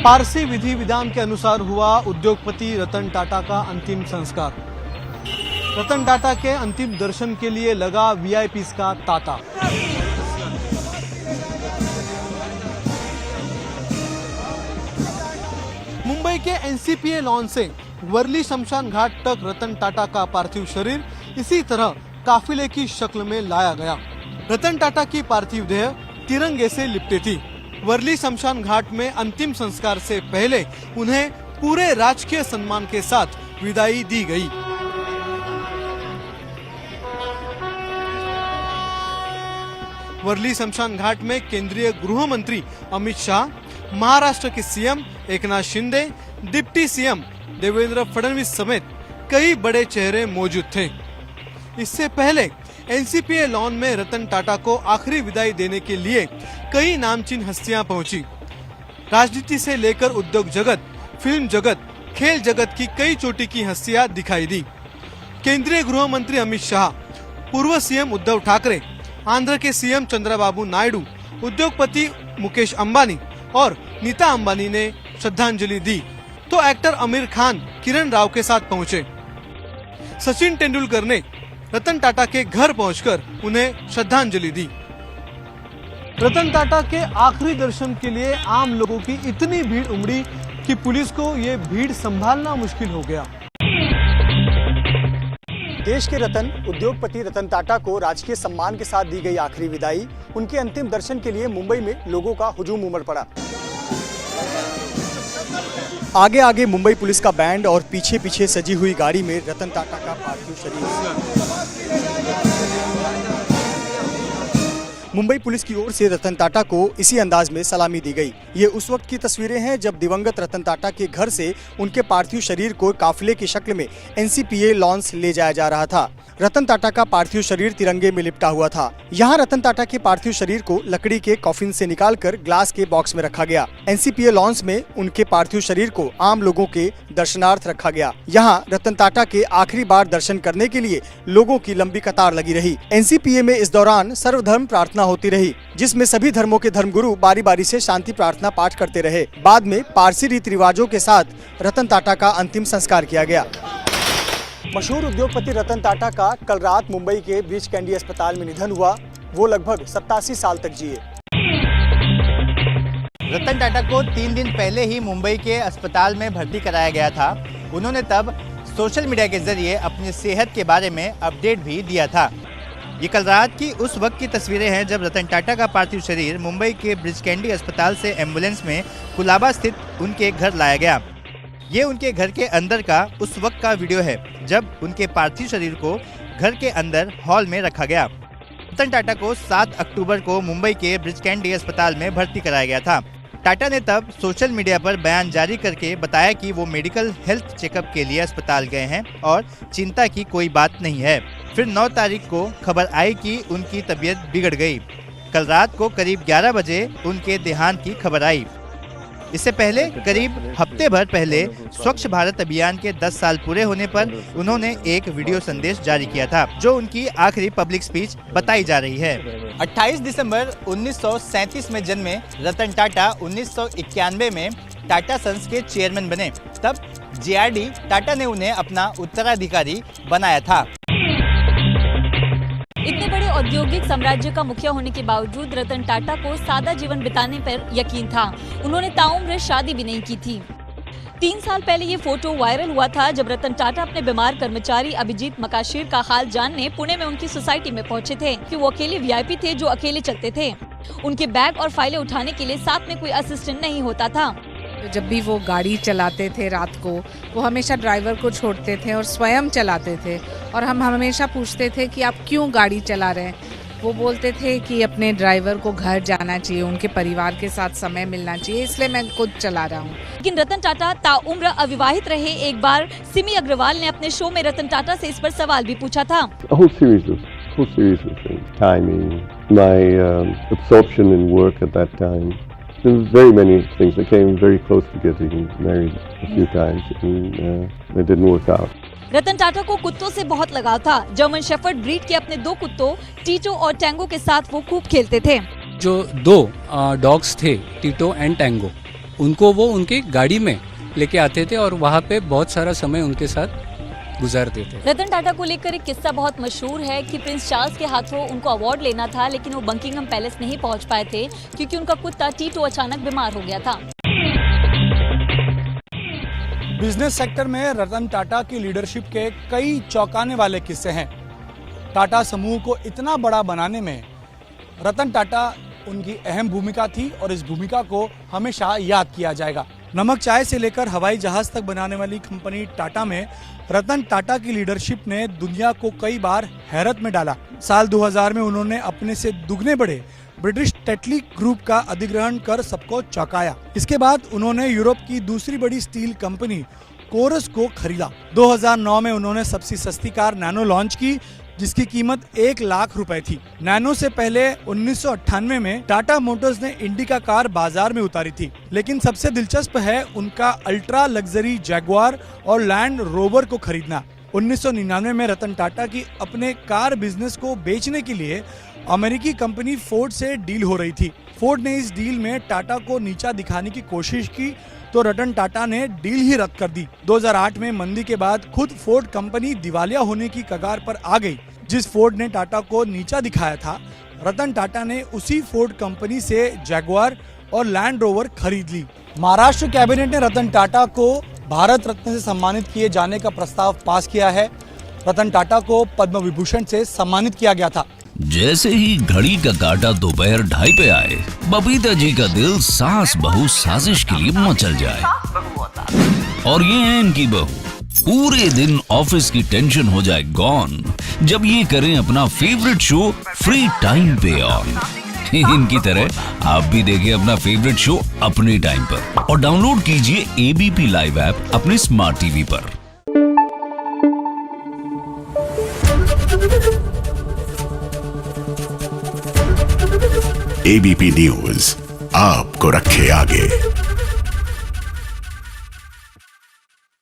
पारसी विधि विधान के अनुसार हुआ उद्योगपति रतन टाटा का अंतिम संस्कार। रतन टाटा के अंतिम दर्शन के लिए लगा वीआईपीज़ का तांता। मुंबई के एनसीपीए लॉन से वर्ली शमशान घाट तक रतन टाटा का पार्थिव शरीर इसी तरह काफिले की शक्ल में लाया गया। रतन टाटा की पार्थिव देह तिरंगे से लिपटी थी। वर्ली शमशान घाट में अंतिम संस्कार से पहले उन्हें पूरे राजकीय सम्मान के साथ विदाई दी गई। वर्ली शमशान घाट में केंद्रीय गृह मंत्री अमित शाह, महाराष्ट्र के CM Eknath Shinde, deputy CM Devendra Fadnavis समेत कई बड़े चेहरे मौजूद थे। इससे पहले एनसीपीए लॉन में रतन टाटा को आखिरी विदाई देने के लिए कई नामचीन हस्तियां पहुंची। राजनीति से लेकर उद्योग जगत, फिल्म जगत, खेल जगत की कई चोटी की हस्तियां दिखाई दी। केंद्रीय गृह मंत्री अमित शाह, पूर्व सीएम उद्धव ठाकरे, आंध्र के सीएम चंद्रबाबू नायडू, उद्योगपति मुकेश अंबानी और नीता अंबानी ने श्रद्धांजलि दी तो एक्टर आमिर खान किरण राव के साथ पहुंचे। सचिन तेंदुलकर ने रतन टाटा के घर पहुंचकर उन्हें श्रद्धांजलि दी। रतन टाटा के आखिरी दर्शन के लिए आम लोगों की इतनी भीड़ उमड़ी कि पुलिस को ये भीड़ संभालना मुश्किल हो गया। देश के रतन उद्योगपति रतन टाटा को राजकीय सम्मान के साथ दी गई आखिरी विदाई, उनके अंतिम दर्शन के लिए मुंबई में लोगों का हुजूम उमड़ पड़ा। आगे आगे मुंबई पुलिस का बैंड और पीछे पीछे सजी हुई गाड़ी में रतन टाटा का पार्थिव शरीर। मुंबई पुलिस की ओर से रतन टाटा को इसी अंदाज में सलामी दी गई। ये उस वक्त की तस्वीरें हैं जब दिवंगत रतन टाटा के घर से उनके पार्थिव शरीर को काफिले की शक्ल में एनसीपीए लॉन्स ले जाया जा रहा था। रतन टाटा का पार्थिव शरीर तिरंगे में लिपटा हुआ था। यहाँ रतन टाटा के पार्थिव शरीर को लकड़ी के कॉफिन से निकालकर ग्लास के बॉक्स में रखा गया। एनसीपीए लॉन्स में उनके पार्थिव शरीर को आम लोगों के दर्शनार्थ रखा गया। यहाँ रतन टाटा के आखिरी बार दर्शन करने के लिए लोगों की लंबी कतार लगी रही। एनसीपीए में इस दौरान सर्वधर्म प्रार्थना होती रही, जिसमें सभी धर्मों के धर्मगुरु बारी बारी से शांति प्रार्थना पाठ करते रहे। बाद में पारसी रीति रिवाजों के साथ रतन टाटा का अंतिम संस्कार किया गया। मशहूर उद्योगपति रतन टाटा का कल रात मुंबई के ब्रीच कैंडी अस्पताल में निधन हुआ। वो लगभग 87 साल तक जिए। रतन टाटा को 3 दिन पहले ही मुंबई के अस्पताल में भर्ती कराया गया था। उन्होंने तब सोशल मीडिया के जरिए अपनी सेहत के बारे में अपडेट भी दिया था। ये कल रात की उस वक्त की तस्वीरें हैं जब रतन टाटा का पार्थिव शरीर मुंबई के ब्रीच कैंडी अस्पताल से एम्बुलेंस में कुलाबा स्थित उनके घर लाया गया। ये उनके घर के अंदर का उस वक्त का वीडियो है जब उनके पार्थिव शरीर को घर के अंदर हॉल में रखा गया। रतन टाटा को 7 अक्टूबर को मुंबई के ब्रीच कैंडी अस्पताल में भर्ती कराया गया था। टाटा ने तब सोशल मीडिया पर बयान जारी करके बताया कि वो मेडिकल हेल्थ चेकअप के लिए अस्पताल गए हैं और चिंता की कोई बात नहीं है। फिर 9 तारीख को खबर आई कि उनकी तबीयत बिगड़ गई। कल रात को करीब 11 बजे उनके देहांत की खबर आई। इससे पहले करीब हफ्ते भर पहले स्वच्छ भारत अभियान के 10 साल पूरे होने पर उन्होंने एक वीडियो संदेश जारी किया था जो उनकी आखिरी पब्लिक स्पीच बताई जा रही है। 28 दिसंबर 1937 में जन्मे रतन टाटा 1991 में टाटा सन्स के चेयरमैन बने। तब जेआरडी टाटा ने उन्हें अपना उत्तराधिकारी बनाया था। इतने बड़े औद्योगिक साम्राज्य का मुखिया होने के बावजूद रतन टाटा को सादा जीवन बिताने पर यकीन था। उन्होंने ताउम्र शादी भी नहीं की थी। 3 साल पहले ये फोटो वायरल हुआ था जब रतन टाटा अपने बीमार कर्मचारी अभिजीत मकाशीर का हाल जानने पुणे में उनकी सोसाइटी में पहुंचे थे कि वो अकेले वीआईपी थे जो अकेले चलते थे। उनके बैग और फाइलें उठाने के लिए साथ में कोई असिस्टेंट नहीं होता था। जब भी वो गाड़ी चलाते थे रात को, वो हमेशा ड्राइवर को छोड़ते थे और स्वयं चलाते थे। और हम हमेशा पूछते थे कि आप क्यों गाड़ी चला रहे हैं। वो बोलते थे कि अपने ड्राइवर को घर जाना चाहिए, उनके परिवार के साथ समय मिलना चाहिए, इसलिए मैं खुद चला रहा हूँ। लेकिन रतन टाटा ताउम्र अविवाहित रहे। एक बार सिमी अग्रवाल ने अपने शो में रतन टाटा से इस पर सवाल भी पूछा था। whole series of things. Timing, my absorption in work at that time. There were very many things. I came very close to getting married a few times and it didn't work out. Ratan Tata को कुत्तों से बहुत लगाव था। German shepherd breed के अपने 2 कुत्तों टीटो और टैंगो के साथ वो खूब खेलते थे। जो 2 डॉग्स थे, टीटो एंड टैंगो, उनको वो उनकी गाड़ी में लेके आते थे और वहाँ पे बहुत सारा समय उनके साथ गुजारते थे। रतन टाटा को लेकर एक किस्सा बहुत मशहूर है कि प्रिंस चार्ल्स के हाथों उनको अवार्ड लेना था, लेकिन वो बकिंघम पैलेस नहीं पहुंच पाए थे क्योंकि उनका कुत्ता टीटू अचानक बीमार हो गया था। बिजनेस सेक्टर में रतन टाटा की लीडरशिप के कई चौंकाने वाले किस्से हैं। टाटा समूह को इतना बड़ा बनाने में रतन टाटा उनकी अहम भूमिका थी और इस भूमिका को हमेशा याद किया जाएगा। नमक चाय से लेकर हवाई जहाज तक बनाने वाली कंपनी टाटा में रतन टाटा की लीडरशिप ने दुनिया को कई बार हैरत में डाला। साल 2000 में उन्होंने अपने से दुगने बड़े ब्रिटिश टेटली ग्रुप का अधिग्रहण कर सबको चौंकाया। इसके बाद उन्होंने यूरोप की दूसरी बड़ी स्टील कंपनी कोरस को खरीदा। 2009 में उन्होंने सबसे सस्ती कार नैनो लॉन्च की जिसकी कीमत 1 लाख रुपए थी। नैनो से पहले 1998 में टाटा मोटर्स ने इंडिका कार बाजार में उतारी थी, लेकिन सबसे दिलचस्प है उनका अल्ट्रा लग्जरी जैगुआर और लैंड रोवर को खरीदना। 1999 में रतन टाटा की अपने कार बिजनेस को बेचने के लिए अमेरिकी कंपनी फोर्ड से डील हो रही थी। फोर्ड ने इस डील में टाटा को नीचा दिखाने की कोशिश की तो रतन टाटा ने डील ही रद्द कर दी। 2008 में मंदी के बाद खुद फोर्ड कंपनी दिवालिया होने की कगार पर आ गई। जिस फोर्ड ने टाटा को नीचा दिखाया था, रतन टाटा ने उसी फोर्ड कंपनी से जैगुआर और लैंड रोवर खरीद ली। महाराष्ट्र कैबिनेट ने रतन टाटा को भारत रत्न से सम्मानित किए जाने का प्रस्ताव पास किया है। रतन टाटा को पद्म विभूषण से सम्मानित किया गया था। जैसे ही घड़ी का काटा दोपहर 2:30 पे आए, बबीता जी का दिल सास बहू साजिश के लिए मचल जाए। और ये है इनकी बहू, पूरे दिन ऑफिस की टेंशन हो जाए गॉन जब ये करें अपना फेवरेट शो फ्री टाइम पे ऑन। इनकी तरह आप भी देखें अपना फेवरेट शो अपने टाइम पर और डाउनलोड कीजिए एबीपी लाइव ऐप अपने स्मार्ट टीवी पर। एबीपी न्यूज आपको रखे आगे।